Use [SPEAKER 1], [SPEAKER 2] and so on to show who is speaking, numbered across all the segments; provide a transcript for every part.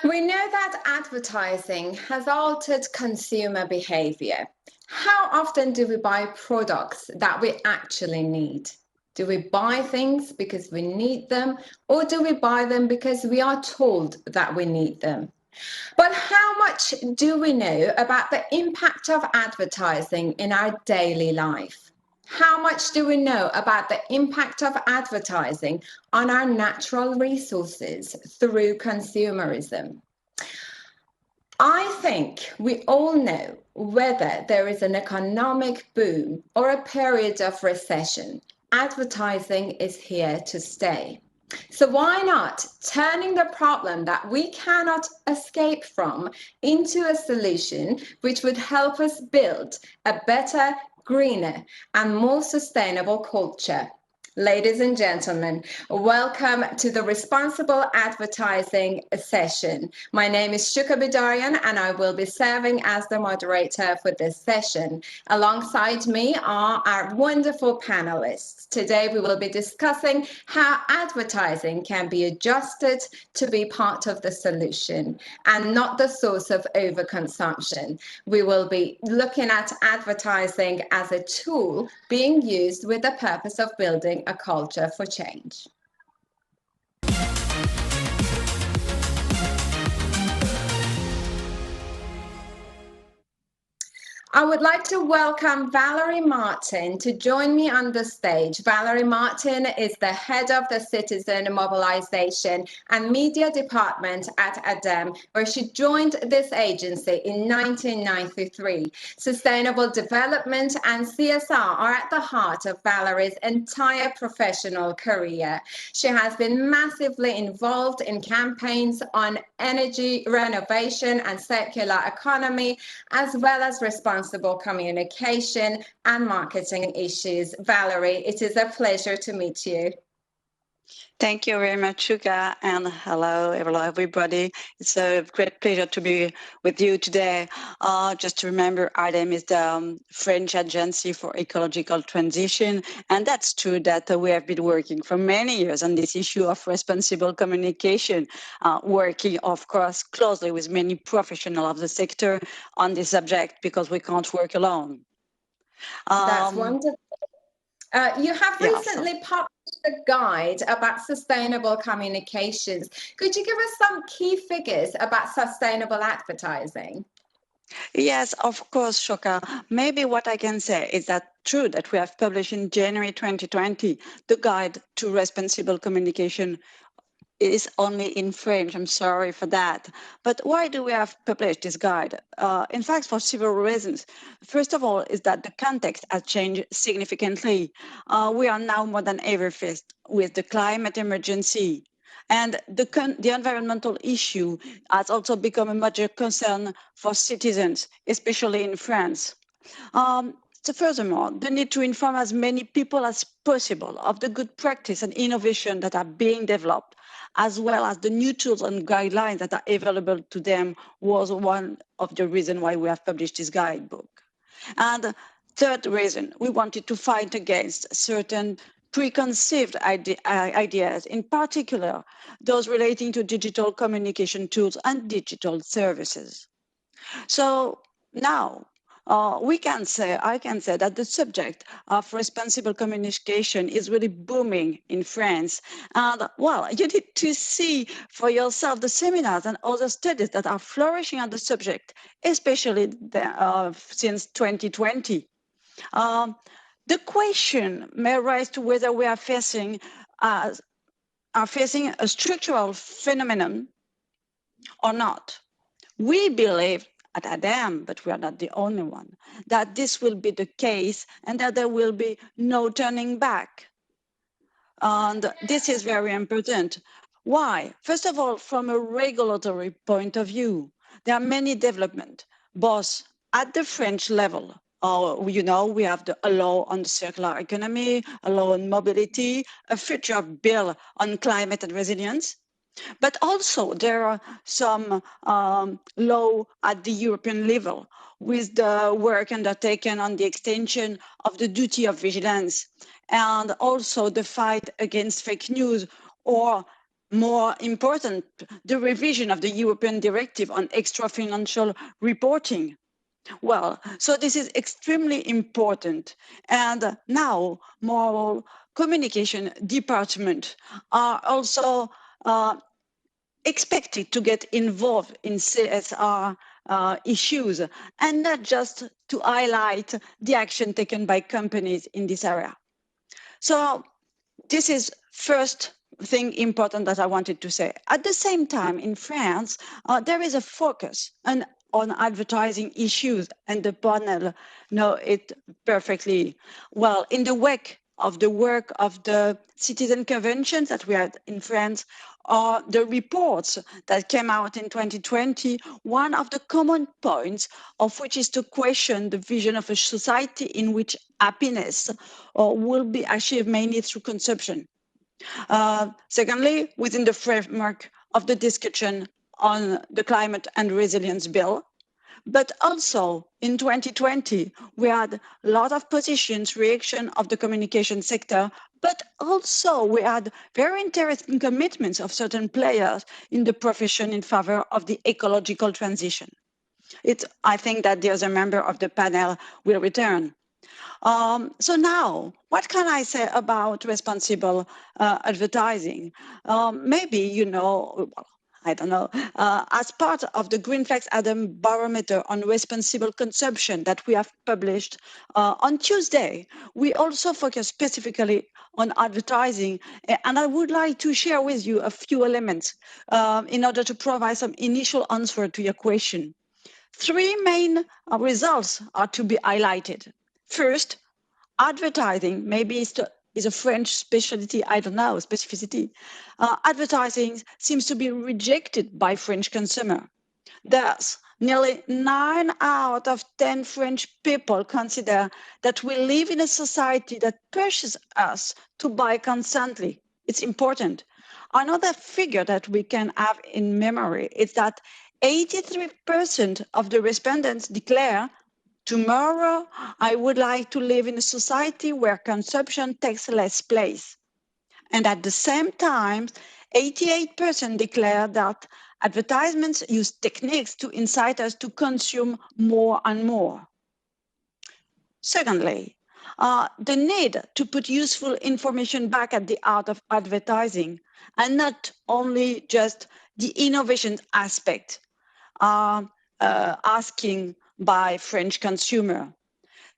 [SPEAKER 1] We know that advertising has altered consumer behavior. How often do we buy products that we actually need? Do we buy things because we need them, or do we buy them because we are told that we need them? But how much do we know about the impact of advertising in our daily life? How much do we know about the impact of advertising on our natural resources through consumerism? I think we all know whether there is an economic boom or a period of recession, advertising is here to stay. So why not turning the problem that we cannot escape from into a solution which would help us build a better, greener, and more sustainable culture? Ladies and gentlemen, welcome to the Responsible Advertising session. My name is Shooka Bidarian and I will be serving as the moderator for this session. Alongside me are our wonderful panelists. Today we will be discussing how advertising can be adjusted to be part of the solution and not the source of overconsumption. We will be looking at advertising as a tool being used with the purpose of building a culture for change. I would like to welcome Valérie Martin to join me on the stage. Valérie Martin is the head of the Citizen Mobilisation and Media Department at ADEME, where she joined this agency in 1993. Sustainable development and CSR are at the heart of Valérie's entire professional career. She has been massively involved in campaigns on energy renovation and circular economy, as well as responsible communication and marketing issues. Valérie, it is a pleasure to meet you.
[SPEAKER 2] Thank you very much, Shooka, and hello, everybody. It's a great pleasure to be with you today. Just to remember, ADEME is the French Agency for Ecological Transition, and that's true that we have been working for many years on this issue of responsible communication, working, of course, closely with many professionals of the sector on this subject because we can't work alone.
[SPEAKER 1] That's wonderful. You have recently published a guide about sustainable communications. Could you give us some key figures about sustainable advertising?
[SPEAKER 2] Yes, of course, Shooka. Maybe what I can say is that true that we have published in January 2020 the guide to responsible communication is only in French. I'm sorry for that. But why do we have published this guide? In fact, for several reasons. First of all, is that the context has changed significantly. We are now more than ever faced with the climate emergency. And the environmental issue has also become a major concern for citizens, especially in France. So furthermore, the need to inform as many people as possible of the good practice and innovation that are being developed, as well as the new tools and guidelines that are available to them, was one of the reasons why we have published this guidebook. And third reason, we wanted to fight against certain preconceived ideas, in particular, those relating to digital communication tools and digital services. So now, I can say that the subject of responsible communication is really booming in France. And well, you need to see for yourself the seminars and other studies that are flourishing on the subject, especially since 2020. The question may rise to whether we are facing a structural phenomenon or not. We believe at ADEME, but we are not the only one, that this will be the case and that there will be no turning back. And this is very important. Why? First of all, from a regulatory point of view, there are many developments, both at the French level. We have a law on the circular economy, a law on mobility, a future bill on climate and resilience. But also there are some law at the European level with the work undertaken on the extension of the duty of vigilance and also the fight against fake news or more important, the revision of the European Directive on extra-financial reporting. Well, so this is extremely important. And now more communication departments are also expected to get involved in CSR issues, and not just to highlight the action taken by companies in this area. So this is first thing important that I wanted to say. At the same time, in France, there is a focus on advertising issues, and the panel know it perfectly well. In the wake of the work of the citizen conventions that we had in France, or the reports that came out in 2020, one of the common points of which is to question the vision of a society in which happiness will be achieved mainly through consumption. Secondly, within the framework of the discussion on the climate and resilience bill, but also in 2020, we had a lot of positions, reaction of the communication sector, but also we had very interesting commitments of certain players in the profession in favor of the ecological transition. I think that the other member of the panel will return. So now, what can I say about responsible advertising? Maybe, you know, I don't know, as part of the Green Flags ADEME barometer on responsible consumption that we have published on Tuesday, we also focus specifically on advertising. And I would like to share with you a few elements in order to provide some initial answer to your question. Three main results are to be highlighted. First, advertising, maybe is a French specialty, I don't know, specificity. Advertising seems to be rejected by French consumer. Thus, nearly 9 out of 10 French people consider that we live in a society that pushes us to buy constantly. It's important. Another figure that we can have in memory is that 83% of the respondents declare, tomorrow, I would like to live in a society where consumption takes less place. And at the same time, 88% declare that advertisements use techniques to incite us to consume more and more. Secondly, the need to put useful information back at the heart of advertising, and not only just the innovation aspect asking by French consumer.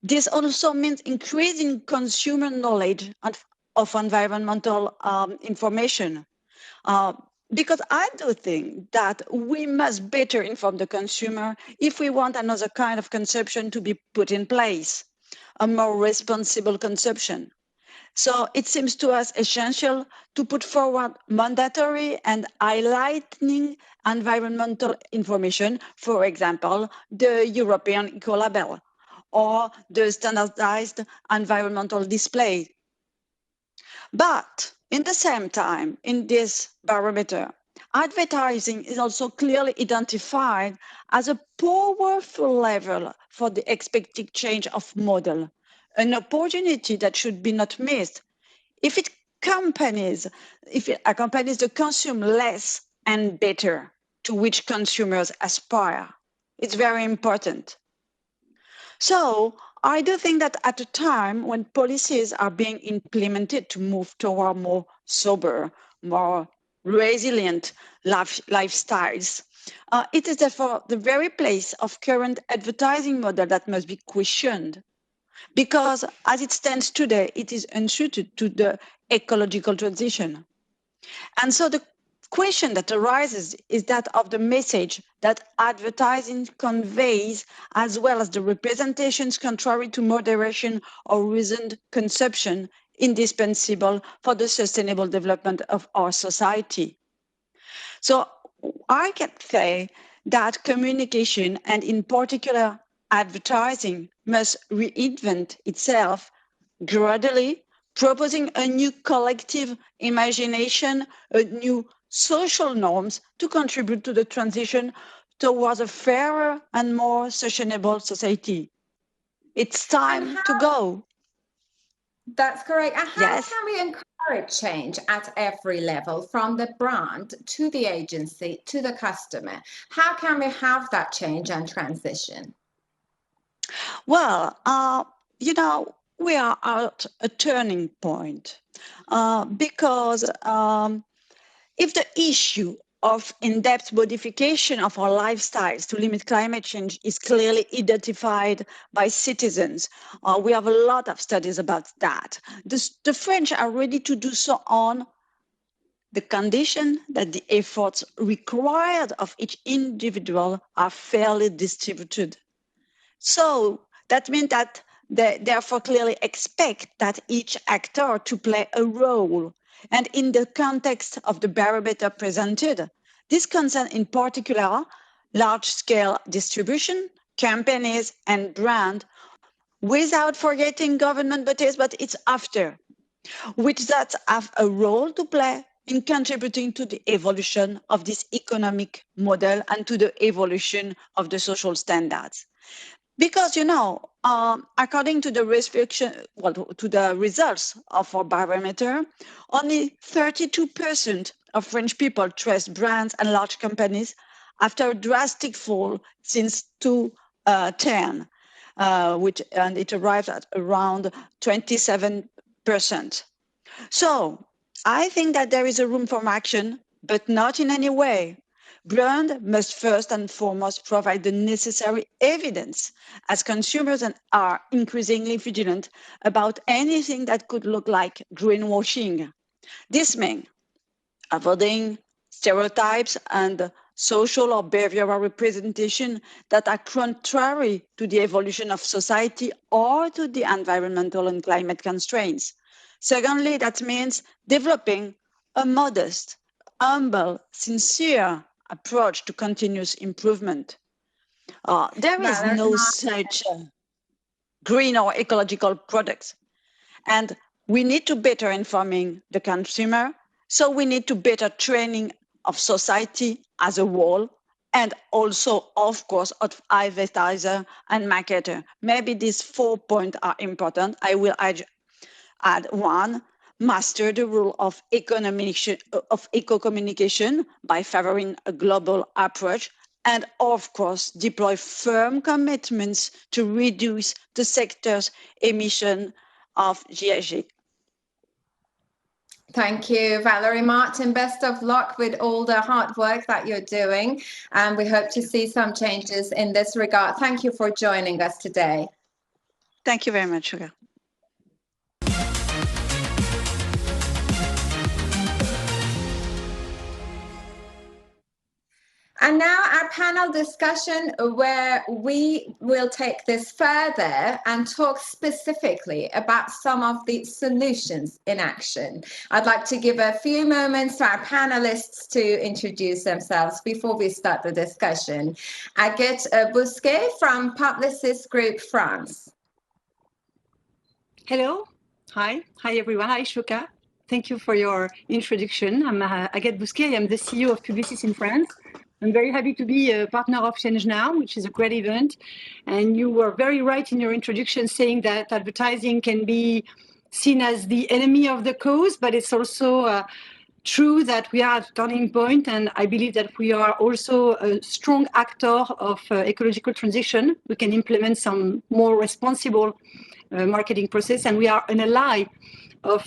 [SPEAKER 2] This also means increasing consumer knowledge of environmental information. Because I do think that we must better inform the consumer if we want another kind of consumption to be put in place, a more responsible consumption. So it seems to us essential to put forward mandatory and highlighting environmental information, for example, the European Ecolabel or the standardized environmental display. But in the same time, in this barometer, advertising is also clearly identified as a powerful lever for the expected change of model, an opportunity that should be not missed if it accompanies the consume less and better to which consumers aspire. It's very important. So I do think that at a time when policies are being implemented to move toward more sober, more resilient lifestyles, it is therefore the very place of current advertising model that must be questioned. Because as it stands today, it is unsuited to the ecological transition. And so the question that arises is that of the message that advertising conveys, as well as the representations contrary to moderation or reasoned consumption, indispensable for the sustainable development of our society. So I can say that communication, and in particular advertising, must reinvent itself gradually, proposing a new collective imagination, a new social norms to contribute to the transition towards a fairer and more sustainable society. It's time to go.
[SPEAKER 1] That's correct. And how
[SPEAKER 2] Yes.
[SPEAKER 1] can we encourage change at every level, from the brand to the agency to the customer? How can we have that change and transition?
[SPEAKER 2] Well, we are at a turning point because if the issue of in-depth modification of our lifestyles to limit climate change is clearly identified by citizens, we have a lot of studies about that. The French are ready to do so on the condition that the efforts required of each individual are fairly distributed. So that means that they therefore clearly expect that each actor to play a role. And in the context of the barometer presented, this concerns in particular large-scale distribution, companies, and brand, without forgetting government bodies, but it's after, which that have a role to play in contributing to the evolution of this economic model and to the evolution of the social standards. Because, according to the to the results of our barometer, only 32% of French people trust brands and large companies after a drastic fall since 2010, and it arrived at around 27%. So I think that there is a room for action, but not in any way. Brand must first and foremost provide the necessary evidence, as consumers are increasingly vigilant about anything that could look like greenwashing. This means avoiding stereotypes and social or behavioral representation that are contrary to the evolution of society or to the environmental and climate constraints. Secondly, that means developing a modest, humble, sincere approach to continuous improvement. There is
[SPEAKER 1] Valerie
[SPEAKER 2] no
[SPEAKER 1] Martin.
[SPEAKER 2] such green or ecological products. And we need to better informing the consumer. So we need to better training of society as a whole, and also, of course, of advertiser and marketer. Maybe these 4 points are important. I will add one: master the rule of eco-communication by favoring a global approach, and of course, deploy firm commitments to reduce the sector's emission of GHG.
[SPEAKER 1] Thank you, Valerie Martin. Best of luck with all the hard work that you're doing. And we hope to see some changes in this regard. Thank you for joining us today.
[SPEAKER 2] Thank you very much, Shooka.
[SPEAKER 1] And now our panel discussion, where we will take this further and talk specifically about some of the solutions in action. I'd like to give a few moments to our panelists to introduce themselves before we start the discussion. Agathe Bousquet from Publicis Groupe France.
[SPEAKER 3] Hello. Hi everyone. Hi, Shooka. Thank you for your introduction. I'm Agathe Bousquet. I'm the CEO of Publicis in France. I'm very happy to be a partner of ChangeNOW, which is a great event. And you were very right in your introduction, saying that advertising can be seen as the enemy of the cause, but it's also true that we are at a turning point, and I believe that we are also a strong actor of ecological transition. We can implement some more responsible marketing process, and we are an ally of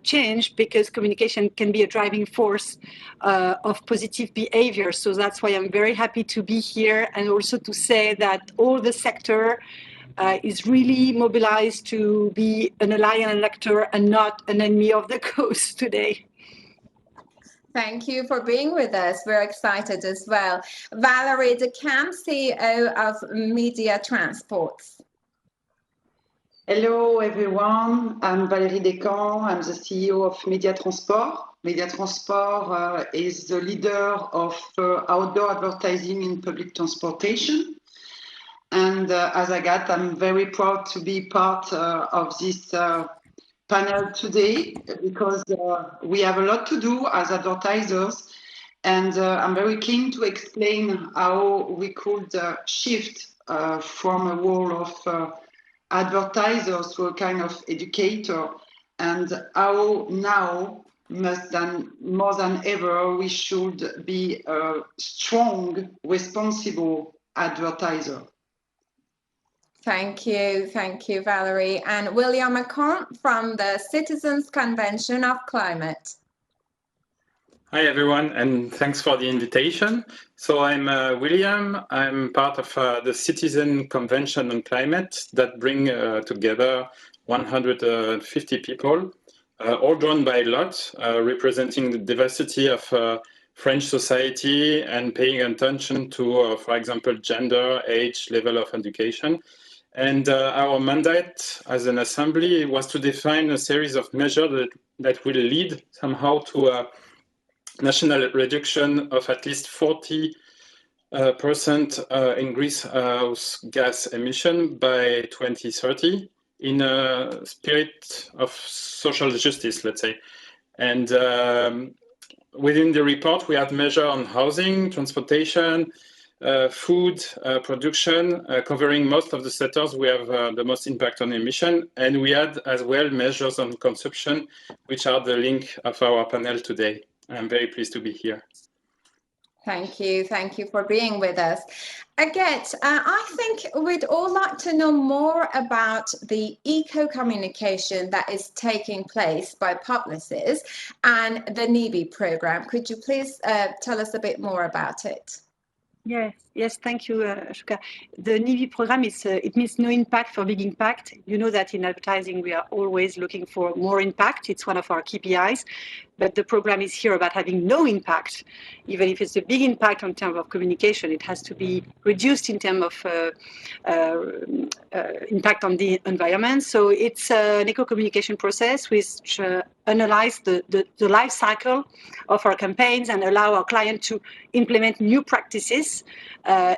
[SPEAKER 3] change, because communication can be a driving force of positive behavior. So that's why I'm very happy to be here, and also to say that all the sector is really mobilized to be an ally and an actor and not an enemy of the cause today.
[SPEAKER 1] Thank you for being with us. We're excited as well. Valérie Décamp, CEO of Mediatransports.
[SPEAKER 4] Hello, everyone. I'm Valérie Décamp. I'm the CEO of Mediatransports. Mediatransports is the leader of outdoor advertising in public transportation. And as Agathe, I'm very proud to be part of this panel today, because we have a lot to do as advertisers. And I'm very keen to explain how we could shift from a role of advertisers to a kind of educator, and how now, more than ever, we should be a strong, responsible advertiser.
[SPEAKER 1] Thank you, Valerie. And William Aucant from the Citizens Convention of Climate.
[SPEAKER 5] Hi, everyone, and thanks for the invitation. So I'm William. I'm part of the Citizen Convention on Climate that bring together 150 people, all drawn by lot, representing the diversity of French society and paying attention to, for example, gender, age, level of education. And our mandate as an assembly was to define a series of measures that will lead somehow to a national reduction of at least 40% in greenhouse gas emission by 2030 in a spirit of social justice, let's say. And within the report, we have measures on housing, transportation, food production, covering most of the sectors we have the most impact on emission. And we had as well measures on consumption, which are the link of our panel today. I'm very pleased to be here.
[SPEAKER 1] Thank you for being with us. Agathe, I think we'd all like to know more about the eco-communication that is taking place by Publicis and the NIBI program. Could you please tell us a bit more about it?
[SPEAKER 3] Yes, thank you, Shooka. The NIBI program it means no impact for big impact. You know that in advertising we are always looking for more impact. It's one of our KPIs. But the program is here about having no impact. Even if it's a big impact in terms of communication, it has to be reduced in terms of impact on the environment. So it's an eco-communication process which analyze the life cycle of our campaigns and allow our client to implement new practices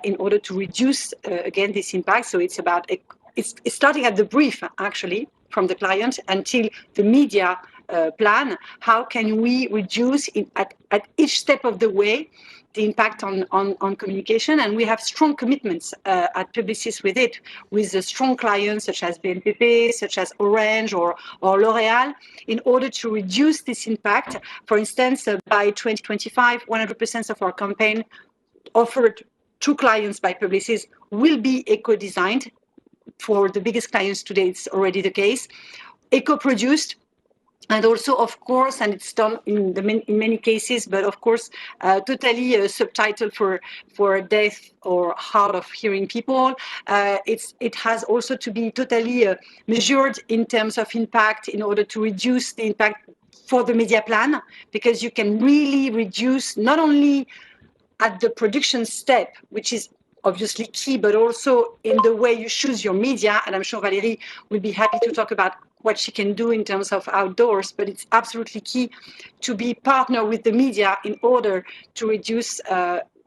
[SPEAKER 3] in order to reduce, again, this impact. So it's about, it's starting at the brief, actually, from the client until the media plan. How can we reduce at each step of the way the impact on communication? And we have strong commitments at Publicis with it, with the strong clients such as BNPP, such as Orange or L'Oréal, in order to reduce this impact. For instance, by 2025, 100% of our campaign offered to clients by Publicis will be eco-designed. For the biggest clients today, it's already the case. Eco-produced. And also, of course, and it's done in many cases, but of course, totally subtitled for deaf or hard of hearing people. It has also to be totally measured in terms of impact in order to reduce the impact for the media plan, because you can really reduce not only at the production step, which is obviously key, but also in the way you choose your media. And I'm sure Valérie will be happy to talk about what she can do in terms of outdoors, but it's absolutely key to be partner with the media in order to reduce,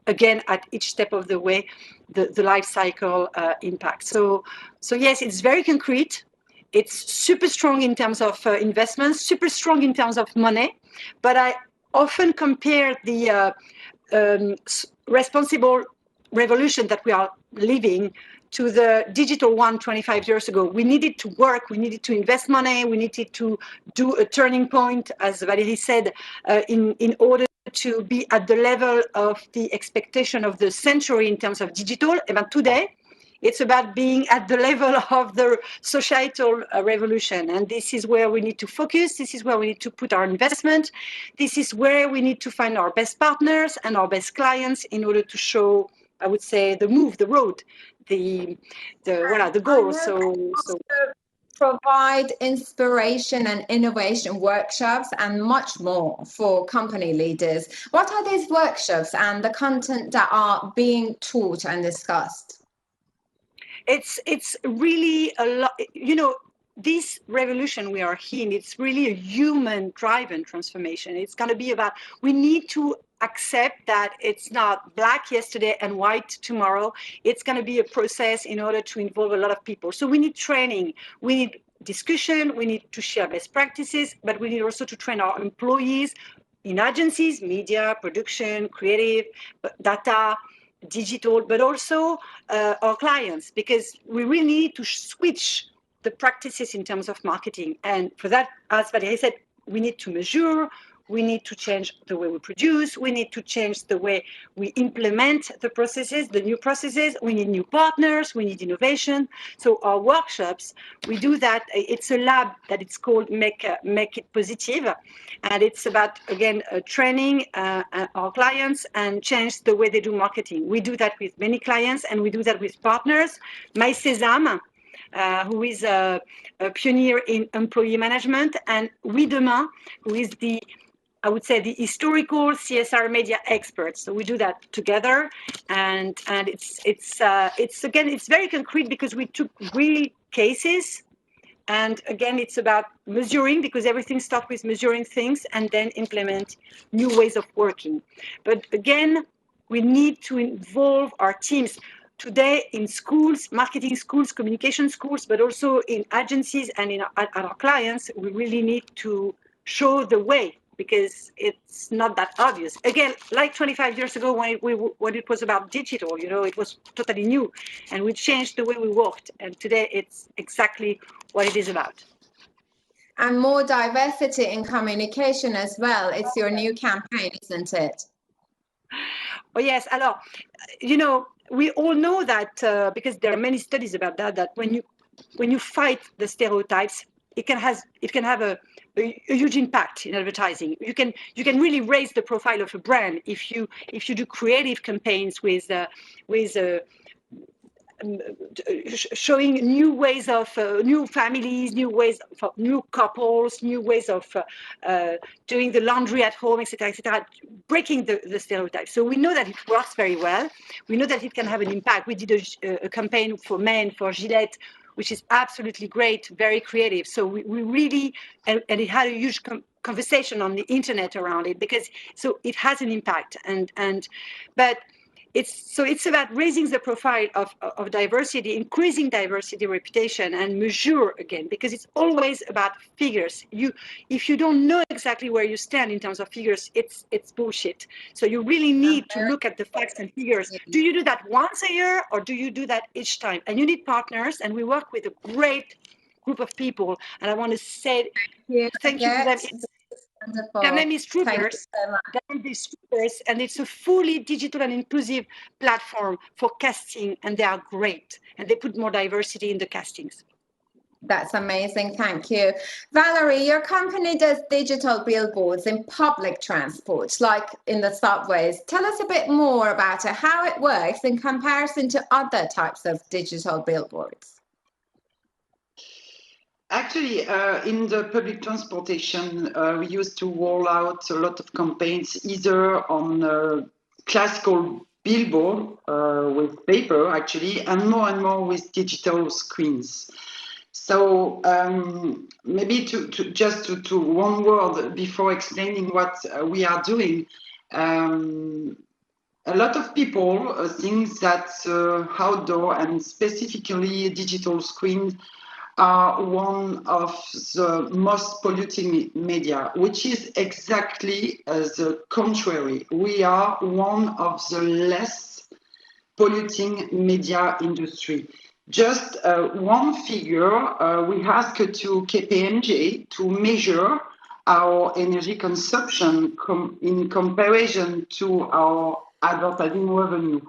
[SPEAKER 3] again, at each step of the way, the life cycle impact. So yes, it's very concrete. It's super strong in terms of investments, super strong in terms of money, but I often compare the responsible revolution that we are living to the digital one 25 years ago. We needed to work, we needed to invest money, we needed to do a turning point, as Valérie said, in order to be at the level of the expectation of the century in terms of digital. And today, it's about being at the level of the societal revolution. And this is where we need to focus. This is where we need to put our investment. This is where we need to find our best partners and our best clients in order to show, I would say, the move, the road, the goal. So
[SPEAKER 1] provide inspiration and innovation workshops and much more for company leaders. What are these workshops and the content that are being taught and discussed?
[SPEAKER 3] It's really a lot, you know, this revolution we are in, it's really a human-driven transformation. It's going to be about, we need to accept that it's not black yesterday and white tomorrow. It's going to be a process in order to involve a lot of people. So we need training, we need discussion, we need to share best practices, but we need also to train our employees in agencies, media, production, creative, data, digital, but also our clients, because we really need to switch the practices in terms of marketing. And for that, as Valérie said, we need to measure, we need to change the way we produce, we need to change the way we implement the processes, the new processes, we need new partners, we need innovation. So our workshops, we do that. It's a lab that it's called Make It Positive. And it's about, again, training our clients and change the way they do marketing. We do that with many clients and we do that with partners. My Sésame, who is a pioneer in employee management, and We Demain, who is the, I would say, the historical CSR media experts. So we do that together, and it's again, it's very concrete because we took real cases, and again, it's about measuring, because everything starts with measuring things and then implement new ways of working. But again, we need to involve our teams. Today in schools, marketing schools, communication schools, but also in agencies and at our clients, we really need to show the way, because it's not that obvious. Again, like 25 years ago when it was about digital, it was totally new, and we changed the way we worked. And today it's exactly what it is about.
[SPEAKER 1] And more diversity in communication as well. It's your new campaign, isn't it?
[SPEAKER 3] Oh yes, alors, we all know that because there are many studies about that when you fight the stereotypes, it can have a huge impact in advertising. You can really raise the profile of a brand if you do creative campaigns with showing new ways of new families, new ways for new couples, new ways of doing the laundry at home, etc., breaking the stereotypes. So we know that it works very well. We know that it can have an impact. We did a campaign for men, for Gillette, which is absolutely great, very creative. So we really, and it had a huge conversation on the internet around it, because so it has an impact. But it's about raising the profile of diversity, increasing diversity reputation, and measure again, because it's always about figures. If you don't know exactly where you stand in terms of figures, it's bullshit. So you really need to look at the facts and figures. Do you do that once a year, or do you do that each time? And you need partners, and we work with a great group of people. And I want to say thank you to them.
[SPEAKER 1] Wonderful.
[SPEAKER 3] Their name is Troopers. Their name is Troopers, and it's a fully digital and inclusive platform for casting, and they are great. And they put more diversity in the castings.
[SPEAKER 1] That's amazing. Thank you. Valerie, your company does digital billboards in public transport, like in the subways. Tell us a bit more about it, how it works in comparison to other types of digital billboards.
[SPEAKER 4] Actually, in the public transportation, we used to roll out a lot of campaigns either on classical billboard with paper, actually, and more with digital screens. So maybe to one word before explaining what we are doing. A lot of people think that outdoor and specifically digital screens are one of the most polluting media, which is exactly the contrary. We are one of the less polluting media industry. Just one figure, we asked to KPMG to measure our energy consumption in comparison to our advertising revenue.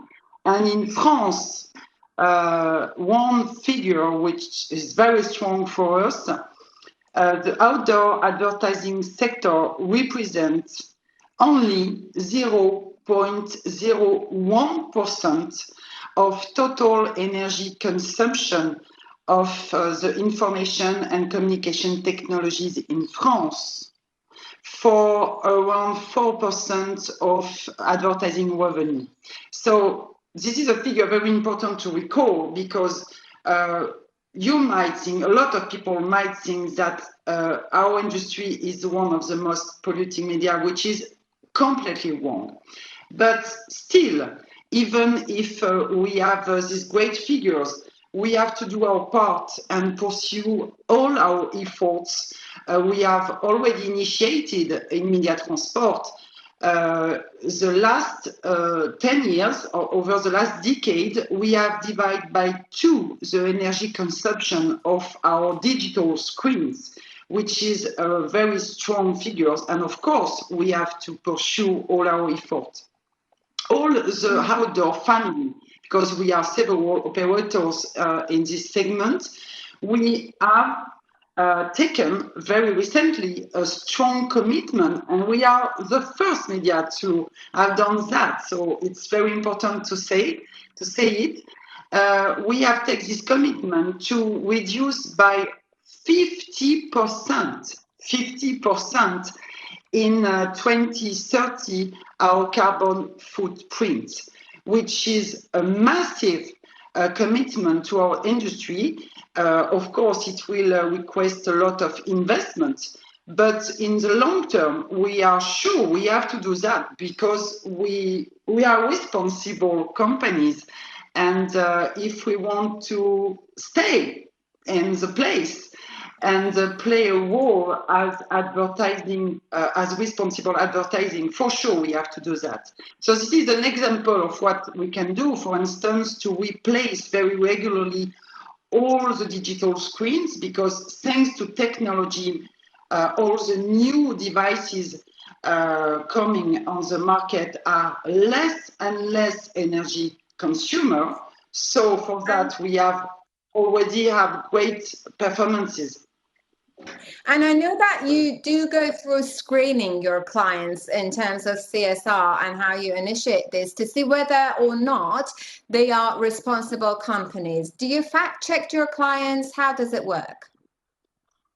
[SPEAKER 4] And in France, one figure which is very strong for us, the outdoor advertising sector represents only 0.01% of total energy consumption of the information and communication technologies in France, for around 4% of advertising revenue. So this is a figure very important to recall, because you might think, a lot of people might think that our industry is one of the most polluting media, which is completely wrong. But still, even if we have these great figures, we have to do our part and pursue all our efforts. We have already initiated in Mediatransports the last 10 years, or over the last decade, we have divided by 2 the energy consumption of our digital screens, which is a very strong figures. And of course, we have to pursue all our efforts. All the outdoor family, because we are several operators in this segment, we have taken very recently a strong commitment, and we are the first media to have done that. So it's very important to say it. We have taken this commitment to reduce by 50% in 2030 our carbon footprint, which is a massive commitment to our industry. Of course, it will request a lot of investment, but in the long term, we are sure we have to do that because we are responsible companies, and if we want to stay in the place and play a role as advertising, as responsible advertising, for sure we have to do that. So this is an example of what we can do, for instance, to replace very regularly all the digital screens, because thanks to technology, all the new devices coming on the market are less and less energy consumer. So for that, we already have great performances.
[SPEAKER 1] And I know that you do go through screening your clients in terms of CSR and how you initiate this to see whether or not they are responsible companies. Do you fact check your clients? How does it work?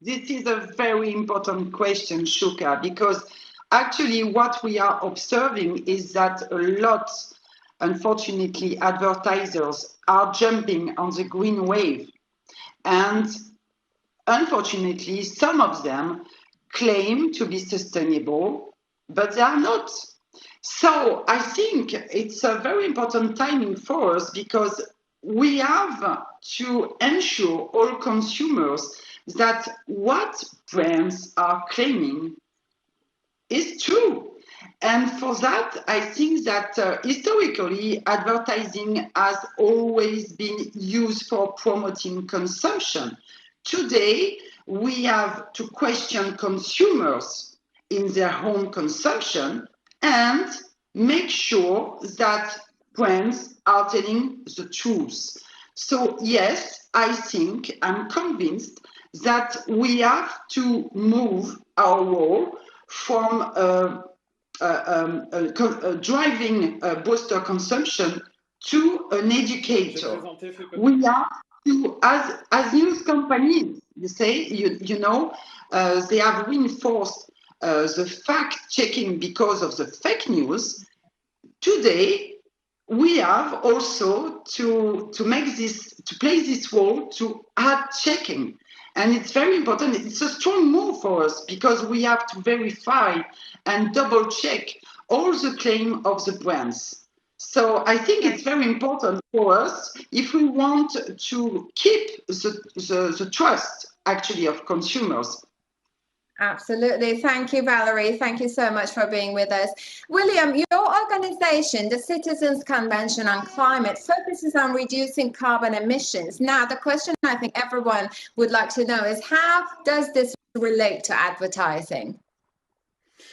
[SPEAKER 4] This is a very important question, Shooka, because actually what we are observing is that a lot, unfortunately, advertisers are jumping on the green wave. And unfortunately, some of them claim to be sustainable, but they are not. So I think it's a very important timing for us, because we have to ensure all consumers that what brands are claiming is true. And for that, I think that historically, advertising has always been used for promoting consumption. Today, we have to question consumers in their own consumption and make sure that brands are telling the truth. So yes, I'm convinced that we have to move our role from driving booster consumption to an educator. We have to, as news companies, they have reinforced the fact-checking because of the fake news. Today, we have also to play this role to add checking. And it's very important. It's a strong move for us because we have to verify and double check all the claims of the brands. So I think it's very important for us if we want to keep the trust, actually, of consumers.
[SPEAKER 1] Absolutely. Thank you, Valerie. Thank you so much for being with us. William, your organization, the Citizens Convention on Climate, focuses on reducing carbon emissions. Now, the question I think everyone would like to know is, how does this relate to advertising?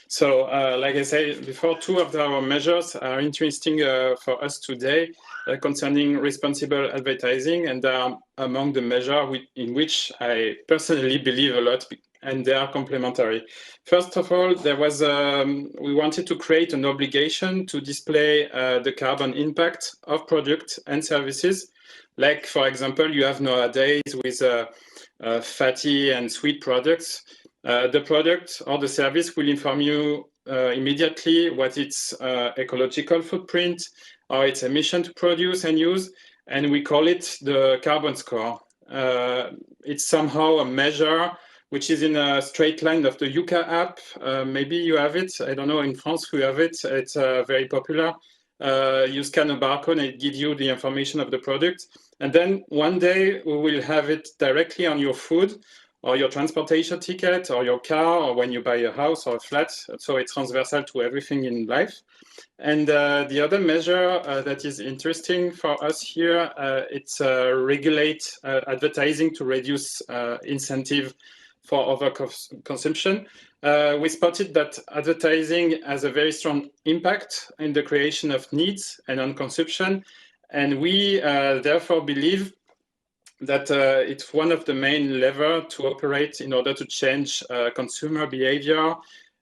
[SPEAKER 5] So, like I said before, 2 of our measures are interesting for us today concerning responsible advertising, and are among the measures in which I personally believe a lot, and they are complementary. First of all, there was we wanted to create an obligation to display the carbon impact of products and services. Like, for example, you have nowadays with fatty and sweet products, the product or the service will inform you immediately what its ecological footprint or its emission to produce and use, and we call it the carbon score. It's somehow a measure which is in a straight line of the Shooka app. Maybe you have it. I don't know, in France we have it. It's very popular. You scan a barcode and it gives you the information of the product. And then one day we will have it directly on your food or your transportation ticket, or your car, or when you buy a house or a flat. So it's transversal to everything in life. And the other measure that is interesting for us here, it's regulate advertising to reduce incentive for overconsumption. We spotted that advertising has a very strong impact in the creation of needs and on consumption. And we therefore believe that it's one of the main levers to operate in order to change consumer behavior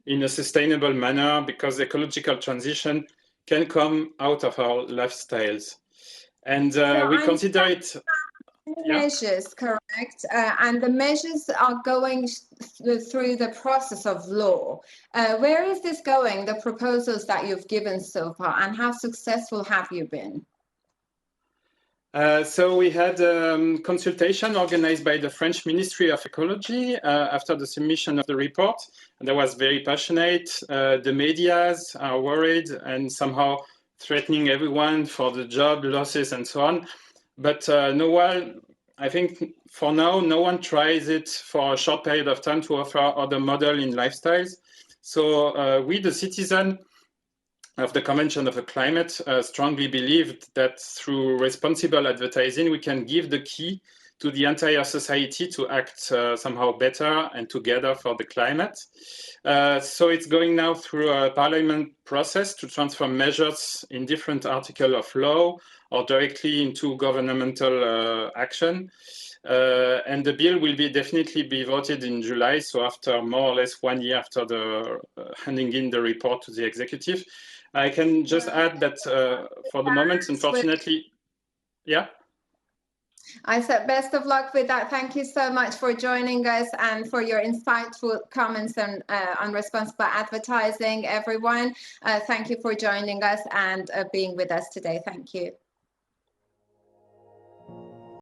[SPEAKER 5] in a sustainable manner, because ecological transition can come out of our lifestyles. And we consider it...
[SPEAKER 1] Measures, correct? And the measures are going through the process of law. Where is this going, the proposals that you've given so far, and how successful have you been?
[SPEAKER 5] So we had a consultation organized by the French Ministry of Ecology after the submission of the report. And that was very passionate. The Medias are worried and somehow threatening everyone for the job losses and so on. But no one, I think for now, no one tries it for a short period of time to offer other model in lifestyles. So we, the citizen of the Convention of the Climate, strongly believed that through responsible advertising, we can give the key to the entire society to act somehow better and together for the climate. So it's going now through a parliament process to transform measures in different articles of law or directly into governmental action. And the bill will definitely be voted in July, so after more or less 1 year after the handing in the report to the executive. I can just add that for the moment, unfortunately, yeah.
[SPEAKER 1] I said best of luck with that. Thank you so much for joining us and for your insightful comments on responsible advertising, everyone. Thank you for joining us and being with us today. Thank you.